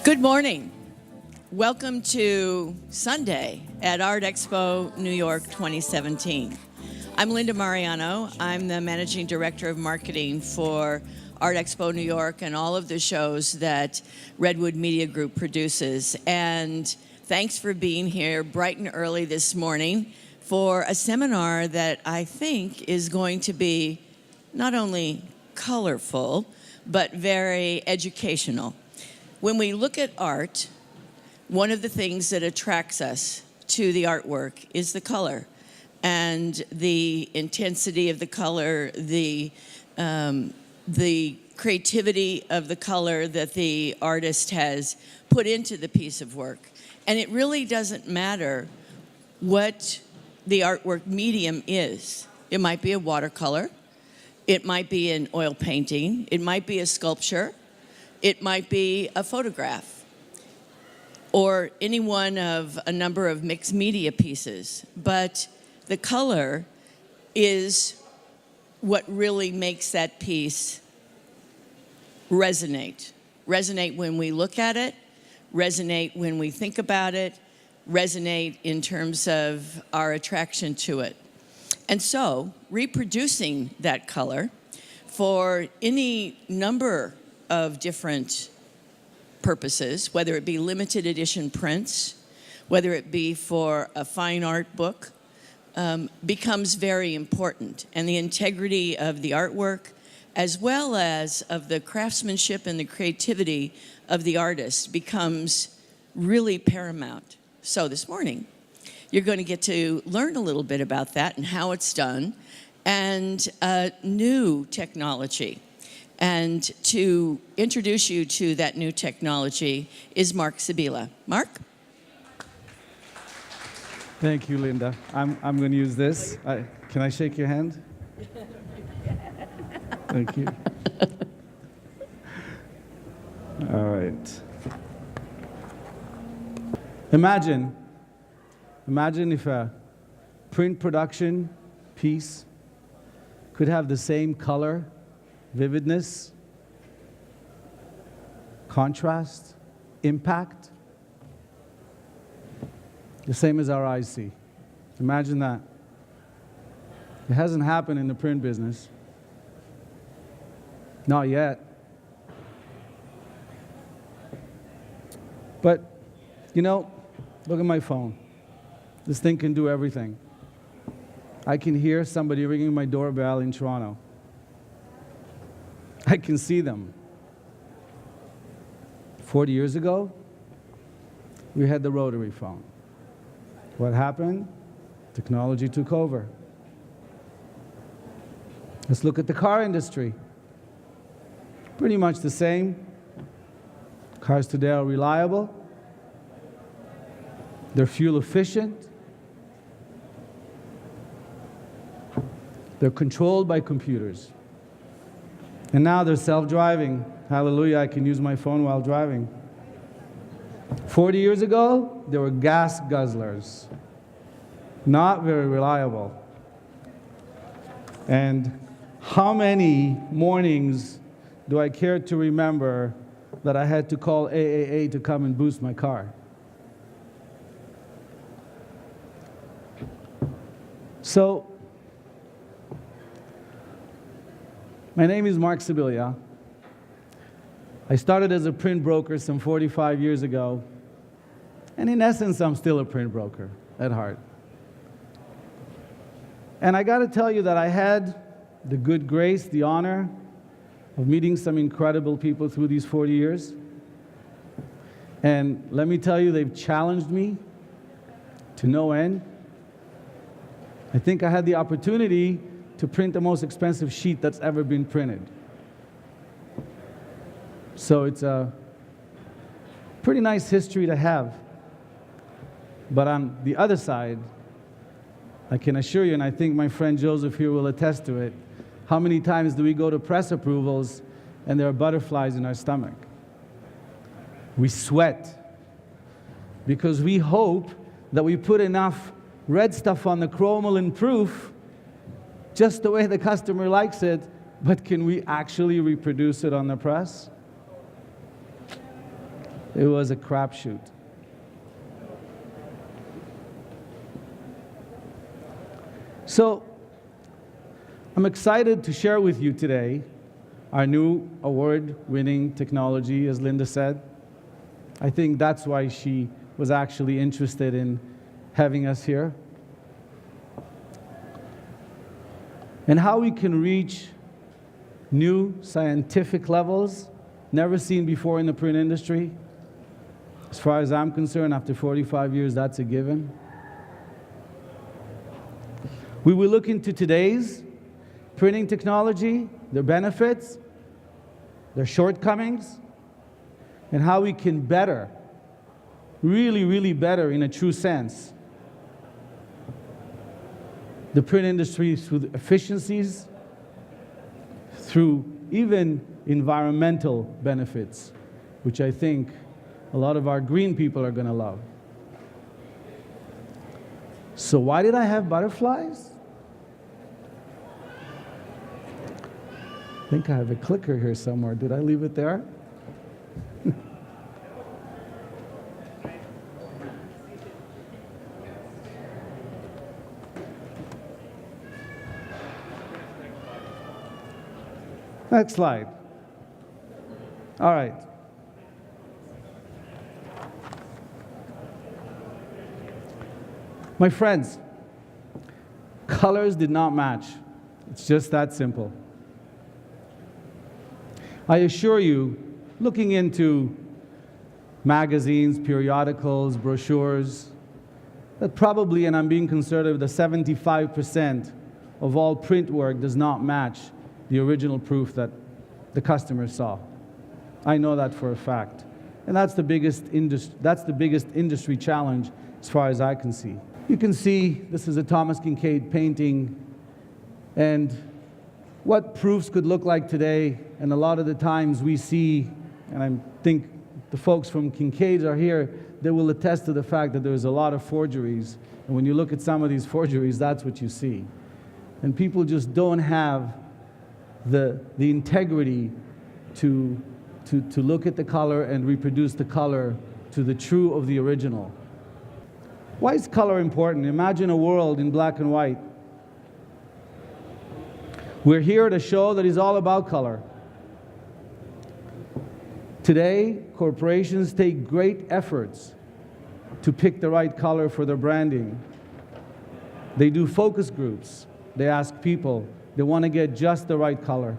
Good morning. Welcome to Sunday at Artexpo New York 2017. I'm Linda Mariano. I'm the Managing Director of Marketing for Artexpo New York and all of the shows that Redwood Media Group produces. And thanks for being here bright and early this morning for a seminar that I think is going to be not only colorful, but very educational. When we look at art, one of the things that attracts us to the artwork is the color and the intensity of the color, the creativity of the color that the artist has put into the piece of work. And it really doesn't matter what the artwork medium is. It might be a watercolor, it might be an oil painting, it might be a sculpture, it might be a photograph, or any one of a number of mixed media pieces. But the color is what really makes that piece resonate. Resonate when we look at it, resonate when we think about it, resonate in terms of our attraction to it. And so, reproducing that color for any number of different purposes, whether it be limited edition prints, whether it be for a fine art book, becomes very important. And the integrity of the artwork, as well as of the craftsmanship and the creativity of the artist, becomes really paramount. So this morning, you're going to get to learn a little bit about that and how it's done, and new technology. And to introduce you to that new technology is Mark Sibylla. Mark? Thank you, Linda. I'm going to use this. Can I shake your hand? Thank you. All right. Imagine if a print production piece could have the same color, vividness, contrast, impact, the same as our eyes see. Imagine that. It hasn't happened in the print business. Not yet. But, you know, look at my phone. This thing can do everything. I can hear somebody ringing my doorbell in Toronto. I can see them. 40 years ago, we had the rotary phone. What happened? Technology took over. Let's look at the car industry. Pretty much the same. Cars today are reliable. They're fuel efficient. They're controlled by computers. And now they're self-driving. Hallelujah, I can use my phone while driving. 40 years ago, they were gas guzzlers. Not very reliable. And how many mornings do I care to remember that I had to call AAA to come and boost my car? So, my name is Mark Sibylla. I started as a print broker some 45 years ago. And in essence, I'm still a print broker at heart. And I got to tell you that I had the good grace, the honor of meeting some incredible people through these 40 years. And let me tell you, they've challenged me to no end. I think I had the opportunity to print the most expensive sheet that's ever been printed. So it's a pretty nice history to have. But on the other side, I can assure you, and I think my friend Joseph here will attest to it, how many times do we go to press approvals and there are butterflies in our stomach? We sweat because we hope that we put enough red stuff on the chromalin proof just the way the customer likes it, but can we actually reproduce it on the press? It was a crapshoot. So, I'm excited to share with you today our new award-winning technology, as Linda said. I think that's why she was actually interested in having us here. And how we can reach new scientific levels never seen before in the print industry. As far as I'm concerned, after 45 years, that's a given. We will look into today's printing technology, their benefits, their shortcomings, and how we can better, really, really better in a true sense, the print industry through efficiencies, through even environmental benefits, which I think a lot of our green people are going to love. So why did I have butterflies? I think I have a clicker here somewhere. Did I leave it there? Next slide. All right. My friends, colors did not match. It's just that simple. I assure you, looking into magazines, periodicals, brochures, that probably, and I'm being conservative, the 75% of all print work does not match the original proof that the customer saw. I know that for a fact. And that's the biggest industry challenge as far as I can see. You can see this is a Thomas Kincade painting, and what proofs could look like today, and a lot of the times we see, and I think the folks from Kincade are here, they will attest to the fact that there's a lot of forgeries, and when you look at some of these forgeries, that's what you see. And people just don't have the integrity to look at the color and reproduce the color to the true of the original. Why is color important? Imagine a world in black and white. We're here to show that it's all about color. Today, corporations take great efforts to pick the right color for their branding. They do focus groups. They ask people. They want to get just the right color.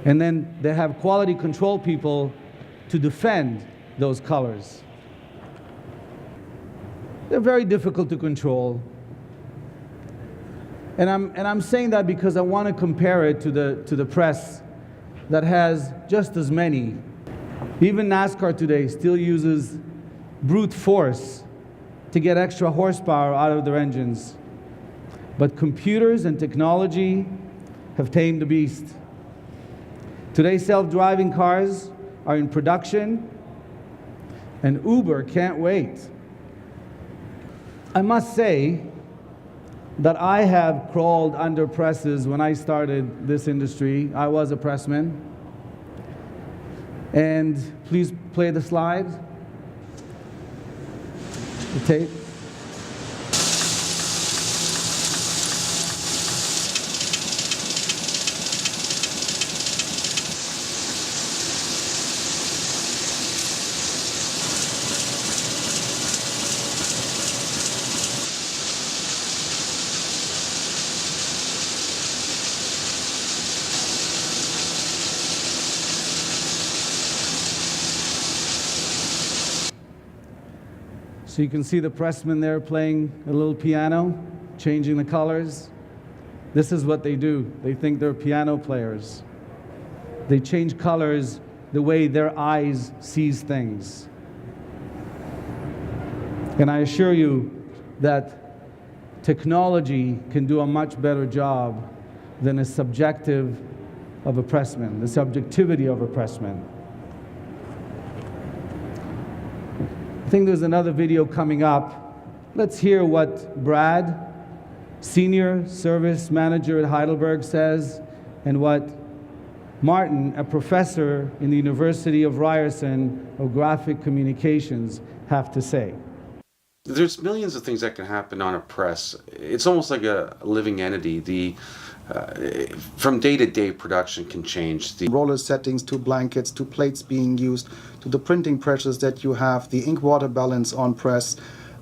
And then they have quality control people to defend those colors. They're very difficult to control. And I'm saying that because I want to compare it to the press that has just as many. Even NASCAR today still uses brute force to get extra horsepower out of their engines. But computers and technology have tamed the beast. Today, self-driving cars are in production, and Uber can't wait. I must say that I have crawled under presses when I started this industry. I was a pressman. And please play the slide. The tape. So you can see the pressmen there playing a little piano, changing the colors. This is what they do. They think they're piano players. They change colors the way their eyes sees things. And I assure you that technology can do a much better job than a subjective of a pressman, the subjectivity of a pressman. I think there's another video coming up. Let's hear what Brad, Senior Service Manager at Heidelberg, says, and what Martin, a professor in the University of Ryerson of Graphic Communications, have to say. There's millions of things that can happen on a press. It's almost like a living entity. From day-to-day production can change. The roller settings, to blankets, to plates being used, to the printing pressures that you have, the ink-water balance on press,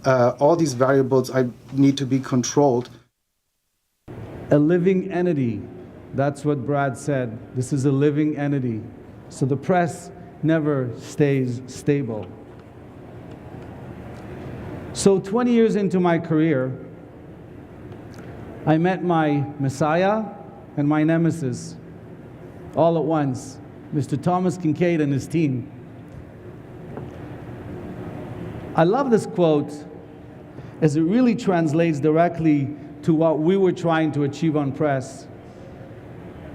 all these variables need to be controlled. A living entity. That's what Brad said. This is a living entity. So the press never stays stable. So 20 years into my career, I met my messiah and my nemesis all at once, Mr. Thomas Kincade and his team. I love this quote as it really translates directly to what we were trying to achieve on press.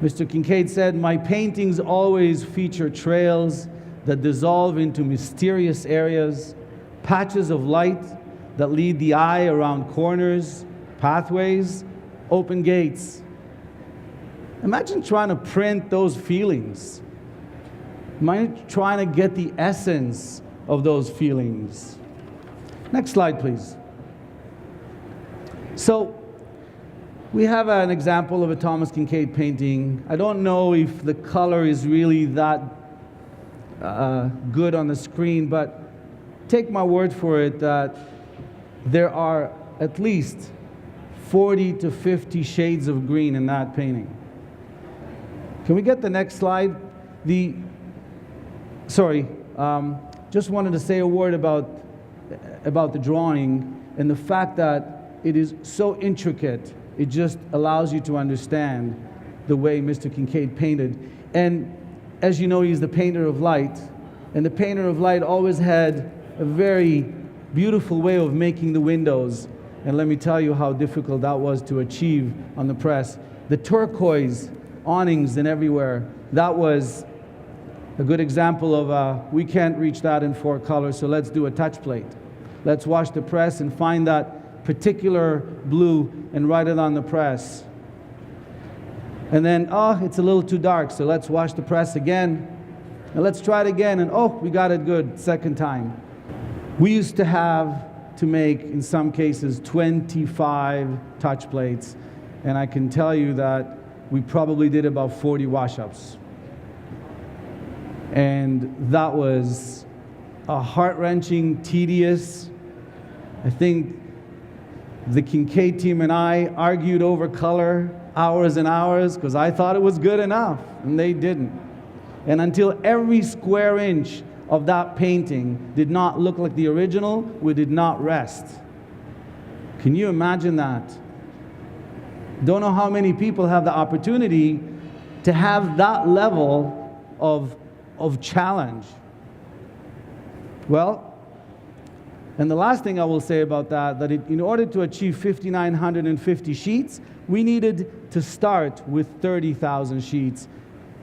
Mr. Kincade said, "My paintings always feature trails that dissolve into mysterious areas, patches of light that lead the eye around corners, pathways, open gates." Imagine trying to print those feelings. Imagine trying to get the essence of those feelings. Next slide, please. So, we have an example of a Thomas Kincade painting. I don't know if the color is really that good on the screen, but take my word for it that there are at least 40 to 50 shades of green in that painting. Can we get the next slide? Just wanted to say a word about the drawing and the fact that it is so intricate. It just allows you to understand the way Mr. Kincade painted. And as you know, he's the painter of light. And the painter of light always had a very beautiful way of making the windows. And let me tell you how difficult that was to achieve on the press. The turquoise awnings and everywhere, that was a good example of we can't reach that in 4 colors, so let's do a touch plate. Let's wash the press and find that particular blue and write it on the press. And then, oh, it's a little too dark, so let's wash the press again. And let's try it again, and oh, we got it good, second time. We used to have to make, in some cases, 25 touch plates, and I can tell you that we probably did about 40 wash-ups. And that was a heart-wrenching, tedious. I think the Kincade team and I argued over color hours and hours because I thought it was good enough, and they didn't. And until every square inch of that painting did not look like the original, we did not rest. Can you imagine that? Don't know how many people have the opportunity to have that level of challenge. Well, and the last thing I will say about that in order to achieve 5,950 sheets, we needed to start with 30,000 sheets,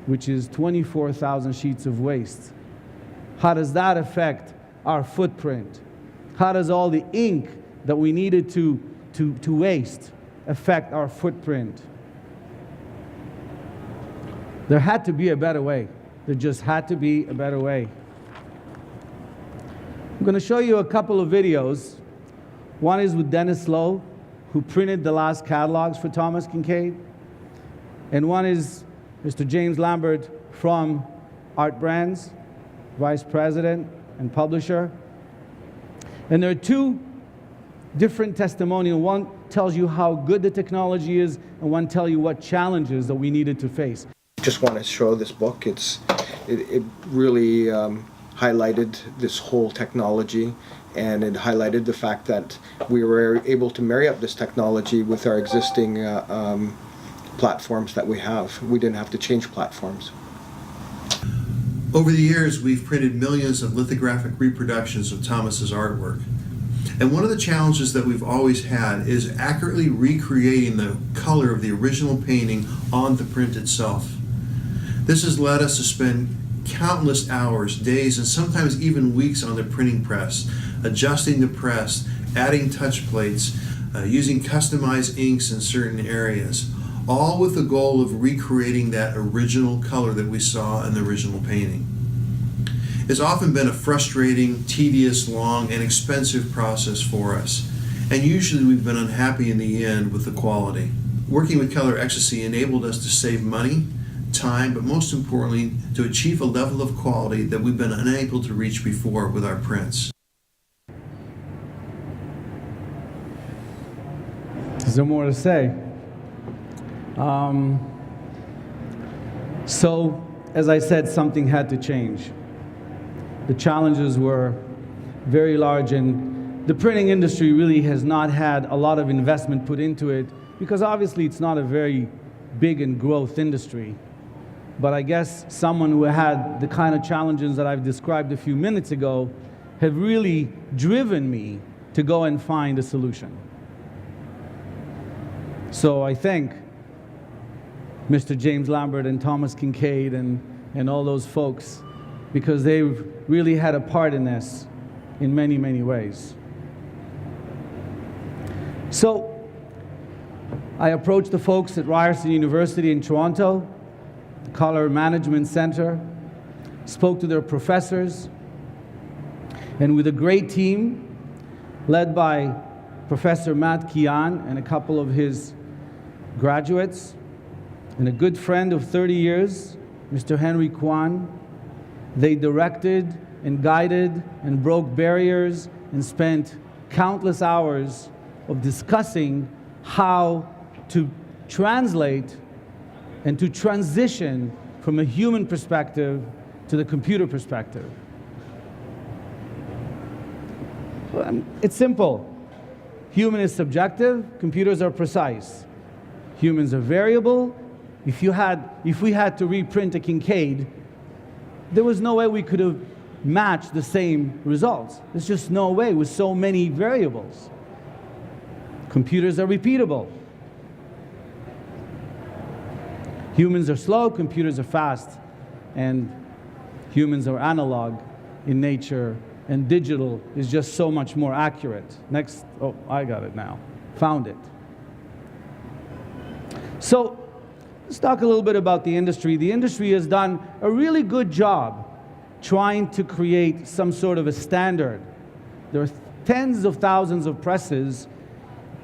which is 24,000 sheets of waste. How does that affect our footprint? How does all the ink that we needed to waste affect our footprint? There had to be a better way. There just had to be a better way. I'm going to show you a couple of videos. One is with Dennis Lowe, who printed the last catalogs for Thomas Kincade. And one is Mr. James Lambert from Art Brands, Vice President and Publisher. And there are two different testimonials. One tells you how good the technology is, and one tells you what challenges that we needed to face. Just want to show this book. It really highlighted this whole technology, and it highlighted the fact that we were able to marry up this technology with our existing platforms that we have. We didn't have to change platforms. Over the years, we've printed millions of lithographic reproductions of Thomas's artwork. And one of the challenges that we've always had is accurately recreating the color of the original painting on the print itself. This has led us to spend countless hours, days, and sometimes even weeks on the printing press, adjusting the press, adding touch plates, using customized inks in certain areas, all with the goal of recreating that original color that we saw in the original painting. It's often been a frustrating, tedious, long, and expensive process for us, and usually we've been unhappy in the end with the quality. Working with Color Ecstasy enabled us to save money, time, but most importantly, to achieve a level of quality that we've been unable to reach before with our prints. Is there more to say? So, as I said, something had to change. The challenges were very large, and the printing industry really has not had a lot of investment put into it, because obviously it's not a very big and growth industry. But I guess someone who had the kind of challenges that I've described a few minutes ago have really driven me to go and find a solution. So I thank Mr. James Lambert and Thomas Kincade and all those folks, because they've really had a part in this in many, many ways. So I approached the folks at Ryerson University in Toronto, the Color Management Center, spoke to their professors, and with a great team led by Professor Matt Kian and a couple of his graduates, and a good friend of 30 years, Mr. Henry Kwan, they directed and guided and broke barriers and spent countless hours of discussing how to translate and to transition from a human perspective to the computer perspective. It's simple. Human is subjective, computers are precise. Humans are variable. If we had to reprint a Kincade, there was no way we could have matched the same results. There's just no way with so many variables. Computers are repeatable. Humans are slow, computers are fast, and humans are analog in nature, and digital is just so much more accurate. Next, oh, I got it now. Found it. So, let's talk a little bit about the industry. The industry has done a really good job trying to create some sort of a standard. There are tens of thousands of presses,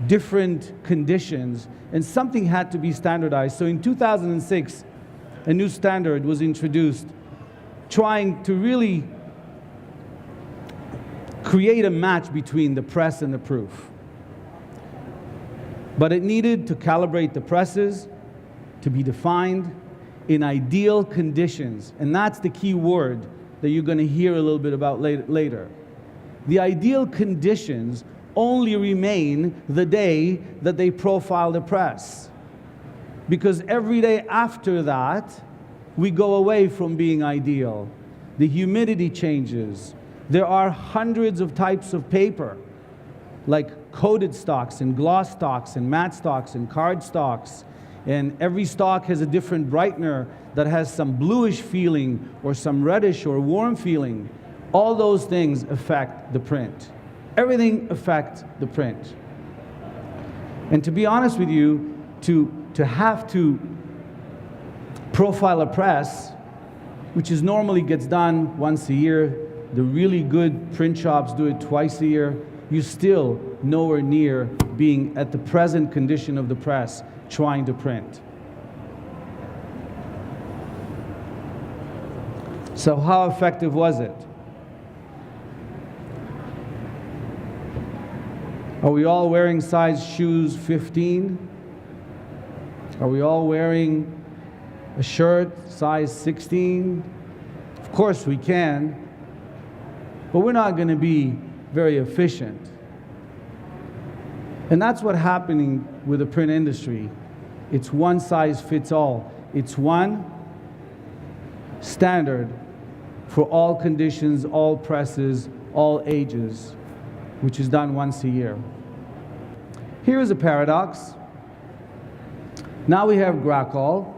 different conditions, and something had to be standardized. So in 2006, a new standard was introduced, trying to really create a match between the press and the proof. But it needed to calibrate the presses, to be defined in ideal conditions. And that's the key word that you're going to hear a little bit about later. The ideal conditions only remain the day that they profile the press. Because every day after that, we go away from being ideal. The humidity changes. There are hundreds of types of paper, like coated stocks and gloss stocks and matte stocks and card stocks. And every stock has a different brightener that has some bluish feeling or some reddish or warm feeling. All those things affect the print. Everything affects the print. And to be honest with you, to have to profile a press, which is normally gets done once a year, the really good print shops do it twice a year, you're still nowhere near being at the present condition of the press trying to print. So how effective was it? Are we all wearing size shoes 15? Are we all wearing a shirt size 16? Of course we can, but we're not going to be very efficient. And that's what's happening with the print industry. It's one size fits all. It's one standard for all conditions, all presses, all ages, which is done once a year. Here is a paradox. Now we have Grackle,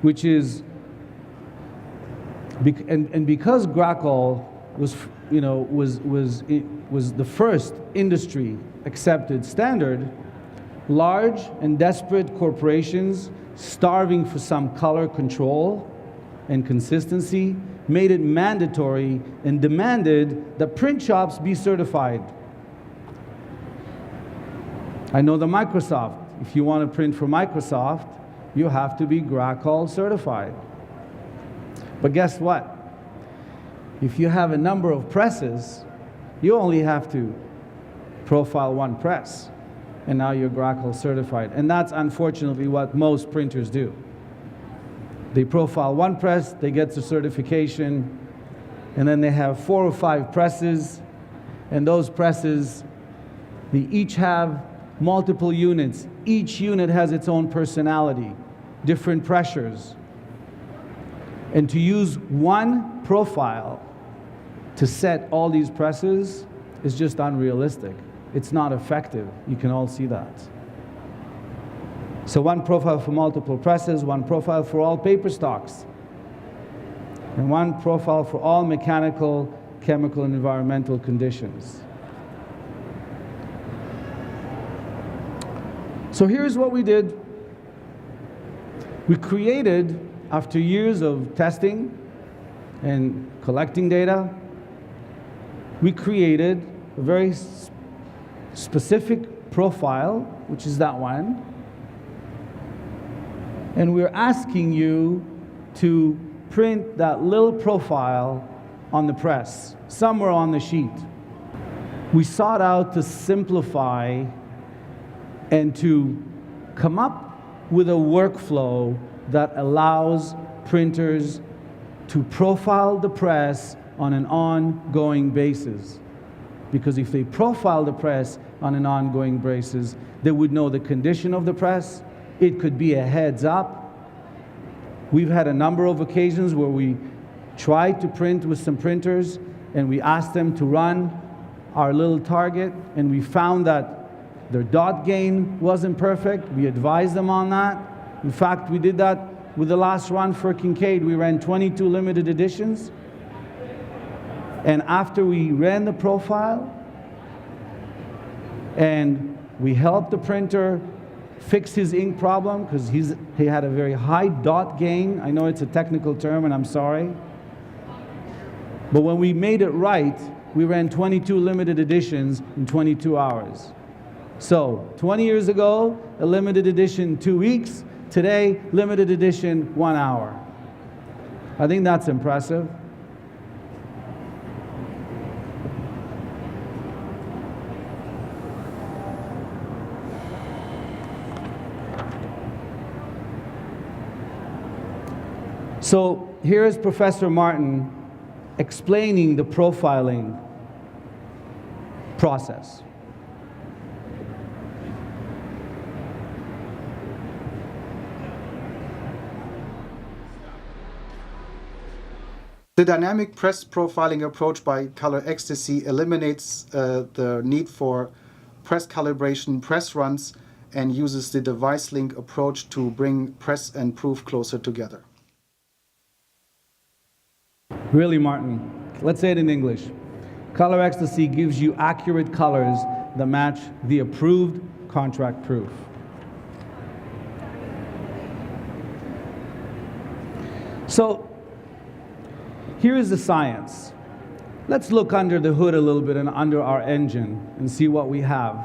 which is, and because Grackle was, was the first industry accepted standard, Large and desperate corporations, starving for some color control and consistency, made it mandatory and demanded that print shops be certified. I know the Microsoft. If you want to print for Microsoft, you have to be Grackle certified. But guess what? If you have a number of presses, you only have to profile one press, and now you're Grackle certified. And that's unfortunately what most printers do. They profile one press, they get the certification, and then they have 4 or 5 presses, and those presses, they each have multiple units. Each unit has its own personality, different pressures. And to use one profile to set all these presses is just unrealistic. It's not effective. You can all see that. So one profile for multiple presses, one profile for all paper stocks, and one profile for all mechanical, chemical, and environmental conditions. So here's what we did. We created, after years of testing and collecting data, we created a very specific profile, which is that one. And we're asking you to print that little profile on the press, somewhere on the sheet. We sought out to simplify and to come up with a workflow that allows printers to profile the press on an ongoing basis. Because if they profile the press on an ongoing basis, they would know the condition of the press. It could be a heads up. We've had a number of occasions where we tried to print with some printers and we asked them to run our little target, and we found that their dot gain wasn't perfect. We advised them on that. In fact, we did that with the last run for Kincade. We ran 22 limited editions. And after we ran the profile and we helped the printer fix his ink problem, because he had a very high dot gain. I know it's a technical term, and I'm sorry. But when we made it right, we ran 22 limited editions in 22 hours. So 20 years ago, a limited edition 2 weeks. Today, limited edition 1 hour. I think that's impressive. So here is Professor Martin explaining the profiling process. The dynamic press profiling approach by Color Ecstasy eliminates the need for press calibration, press runs, and uses the device link approach to bring press and proof closer together. Really, Martin, let's say it in English. Color Ecstasy gives you accurate colors that match the approved contract proof. So, here is the science. Let's look under the hood a little bit and under our engine and see what we have.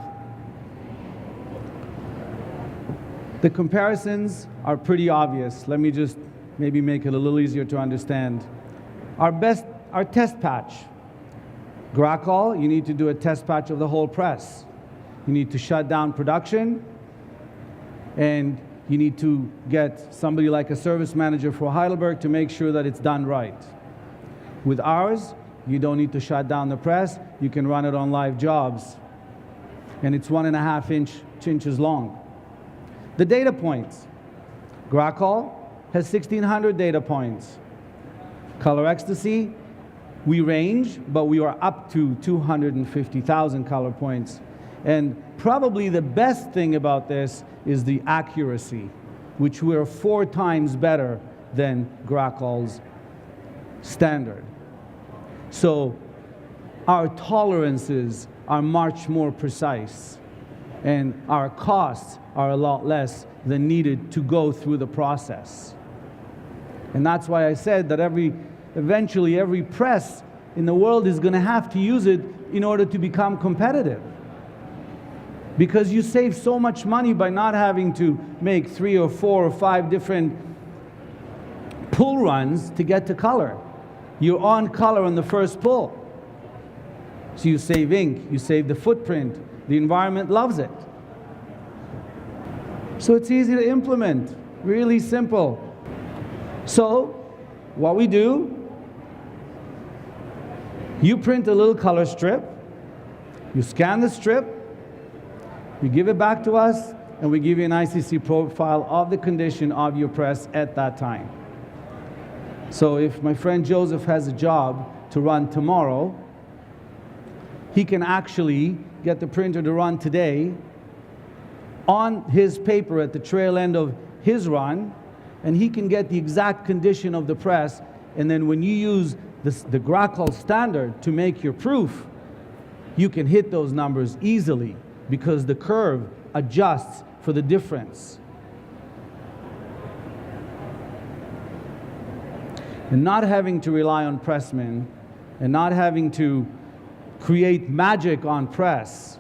The comparisons are pretty obvious. Let me just maybe make it a little easier to understand. Our test patch. Grackle, you need to do a test patch of the whole press. You need to shut down production, and you need to get somebody like a service manager for Heidelberg to make sure that it's done right. With ours, you don't need to shut down the press. You can run it on live jobs. And it's 1.5 inches long. The data points. Grackle has 1,600 data points. Color Ecstasy, we range, but we are up to 250,000 color points. And probably the best thing about this is the accuracy, which we're 4 times better than Grackle's standard. So our tolerances are much more precise. and our costs are a lot less than needed to go through the process. And that's why I said that eventually every press in the world is going to have to use it in order to become competitive. Because you save so much money by not having to make 3 or 4 or 5 different pull runs to get to color. You're on color on the first pull. So you save ink, you save the footprint, the environment loves it. So it's easy to implement, really simple. So what we do, you print a little color strip, you scan the strip, you give it back to us, and we give you an ICC profile of the condition of your press at that time. So if my friend Joseph has a job to run tomorrow, he can actually get the printer to run today on his paper at the trail end of his run, and he can get the exact condition of the press, and then when you use the Grackle standard to make your proof, you can hit those numbers easily because the curve adjusts for the difference. And not having to rely on pressmen and not having to create magic on press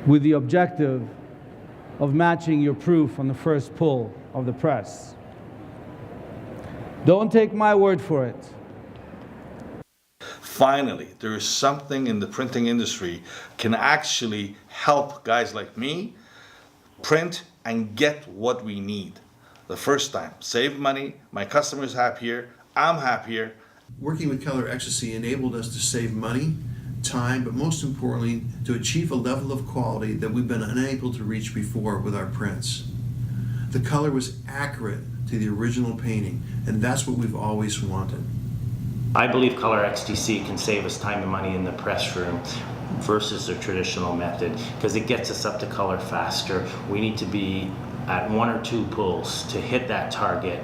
with the objective of matching your proof on the first pull of the press. Don't take my word for it. Finally, there is something in the printing industry can actually help guys like me print and get what we need the first time. Save money, my customer's happier, I'm happier. Working with Color Ecstasy enabled us to save money, time, but most importantly, to achieve a level of quality that we've been unable to reach before with our prints. The color was accurate to the original painting, and that's what we've always wanted. I believe Color Ecstasy can save us time and money in the press room versus the traditional method because it gets us up to color faster. We need to be at 1 or 2 pulls to hit that target.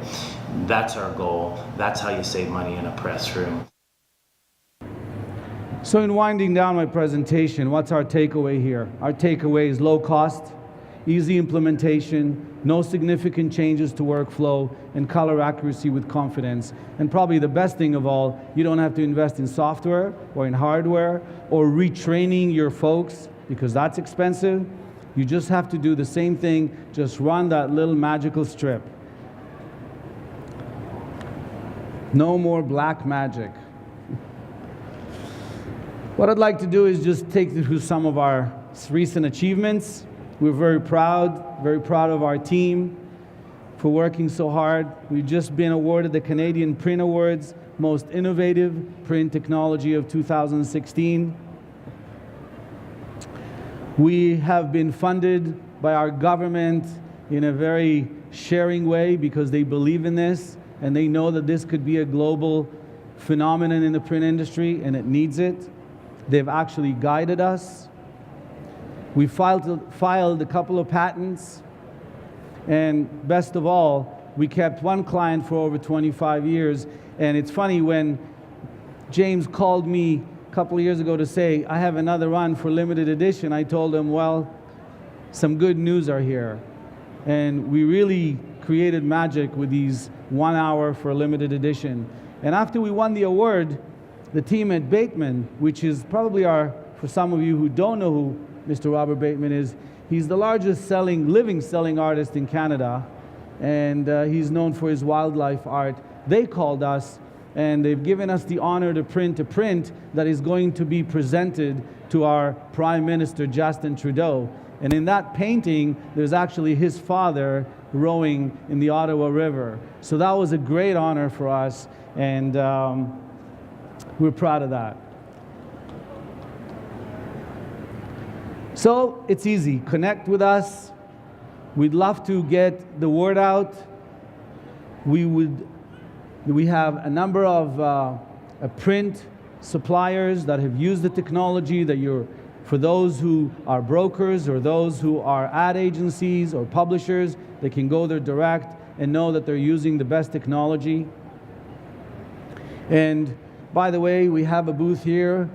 That's our goal. That's how you save money in a press room. So in winding down my presentation, what's our takeaway here? Our takeaway is low cost, easy implementation, no significant changes to workflow, and color accuracy with confidence. And probably the best thing of all, you don't have to invest in software or in hardware or retraining your folks because that's expensive. You just have to do the same thing, just run that little magical strip. No more black magic. What I'd like to do is just take you through some of our recent achievements. We're very proud of our team for working so hard. We've just been awarded the Canadian Print Awards Most Innovative Print Technology of 2016. We have been funded by our government in a very sharing way because they believe in this and they know that this could be a global phenomenon in the print industry and it needs it. They've actually guided us. We filed a couple of patents, and best of all, we kept one client for over 25 years. And it's funny, when James called me a couple of years ago to say, I have another run for limited edition, I told him, well, some good news are here. And we really created magic with these 1 hour for a limited edition. And after we won the award, the team at Bateman, which is probably for some of you who don't know who Mr. Robert Bateman is, he's the largest living selling artist in Canada, and he's known for his wildlife art. They called us, and they've given us the honor to print a print that is going to be presented to our Prime Minister, Justin Trudeau. And in that painting, there's actually his father rowing in the Ottawa River. So that was a great honor for us, and we're proud of that. So it's easy. Connect with us. We'd love to get the word out. We have a number of print suppliers that have used the technology for those who are brokers or those who are ad agencies or publishers, they can go there direct and know that they're using the best technology. And by the way, we have a booth here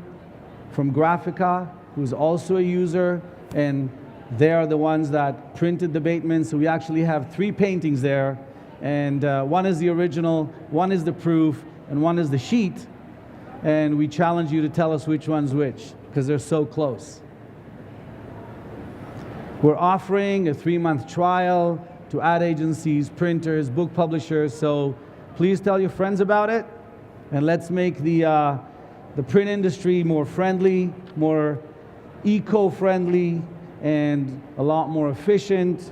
from Graphica. who's also a user, and they are the ones that printed the Bateman. So we actually have 3 paintings there, and one is the original, one is the proof, and one is the sheet. And we challenge you to tell us which one's which, because they're so close. We're offering a 3-month trial to ad agencies, printers, book publishers, so please tell your friends about it, and let's make the print industry more friendly, more eco-friendly, and a lot more efficient.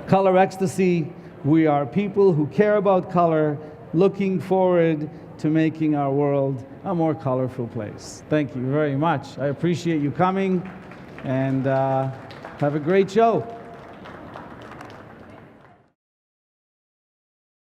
Color Ecstasy, we are people who care about color, looking forward to making our world a more colorful place. Thank you very much. I appreciate you coming, and have a great show.